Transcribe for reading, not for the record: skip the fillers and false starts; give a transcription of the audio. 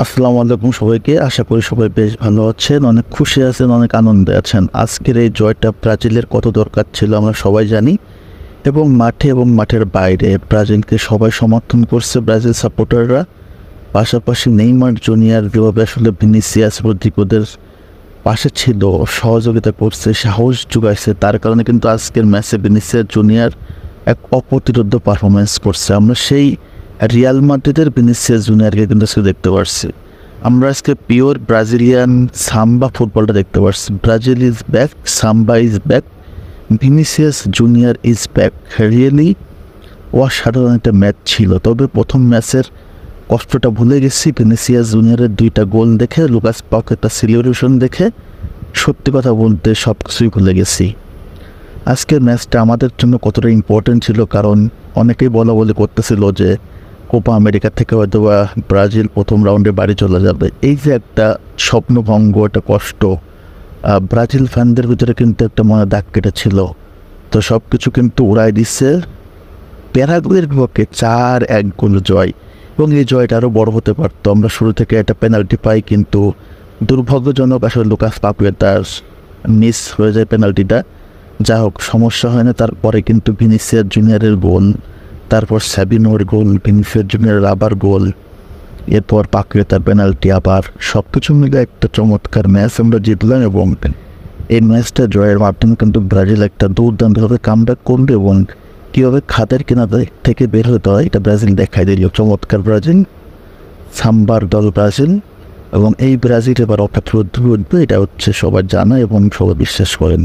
আসসালামু আলাইকুম সবাইকে। আশা করি সবাই বেশ ভালো আছেন, অনেক খুশি আছেন, অনেক আনন্দে আছেন। আজকের এই জয়টা ব্রাজিলের কত দরকার ছিল আমরা সবাই জানি, এবং মাঠে এবং মাঠের বাইরে ব্রাজিলকে সবাই সমর্থন করছে, ব্রাজিল সাপোর্টাররা। পাশাপাশি নেইমার জুনিয়র যেভাবে আসলে ভিনিসিয়াস রদ্রিগোদের পাশে ছিল, সহযোগিতা করছে, সাহস যোগাইছে, তার কারণে কিন্তু আজকের ম্যাচে ভিনিসিয়াস জুনিয়র এক অপ্রতিরোধ্য পারফরমেন্স করছে। আমরা সেই রিয়াল মাদ্রিদের ভিনিসিয়াস জুনিয়রকে কিন্তু আজকে দেখতে পারছি। আমরা আজকে পিওর ব্রাজিলিয়ান সাম্বা ফুটবলটা দেখতে পারছি। Brazil is back, samba is back, Vinicius junior is back. Really অসাধারণ একটা ম্যাচ ছিল। তবে প্রথম ম্যাচের কষ্টটা ভুলে গেছি। ভিনিসিয়াস জুনিয়রের 2টা গোল দেখে, লুকাস পাকেটার সেলিব্রেশন দেখে সত্যি কথা বলতে সব কিছুই ভুলে গেছি। আজকের ম্যাচটা আমাদের জন্য কতটা ইম্পর্টেন্ট ছিল, কারণ অনেকেই বলা বলি করতেছিল যে কোপা আমেরিকা থেকে হয়তো বা ব্রাজিল প্রথম রাউন্ডে বাড়ি চলে যাবে। এই যে একটা স্বপ্নভঙ্গ, একটা কষ্ট ব্রাজিল ফ্যানদের ভিতরে কিন্তু একটা মনে দাগ কেটেছিল। তো সব কিছু কিন্তু উড়াই দিচ্ছে। প্যারাগুয়ের বিপক্ষে 4-1 গোল জয়, এবং এই জয়টা আরও বড় হতে পারতো। আমরা শুরু থেকে একটা পেনাল্টি পাই, কিন্তু দুর্ভাগ্যজনক আসলে লুকাস পাকুয়েতার মিস হয়ে যায় পেনাল্টিটা। যা হোক, সমস্যা হয় না। তারপরে কিন্তু ভিনিসিয়াস জুনিয়রের গোল, তারপর সাবিনোর গোল, ভিনিসিয়াস জুনিয়রের আবার গোল, এরপর পাকুয়েতার পেনাল্টি, আবার সব কিছু মিলে একটা চমৎকার ম্যাচ আমরা জিতলাম। এবং এই ম্যাচটা জয়ের মাধ্যমে কিন্তু ব্রাজিল একটা দুর্দান্তভাবে কামব্যাক করবে, এবং কীভাবে খাদের কিনারে থেকে বের হতে হয় এটা ব্রাজিল দেখাই দিল। চমৎকার ব্রাজিল, সাম্বার দল ব্রাজিল, এবং এই ব্রাজিল এবার অপেক্ষা উঠবে, এটা হচ্ছে সবার জানা এবং সবাই বিশ্বাস করেন।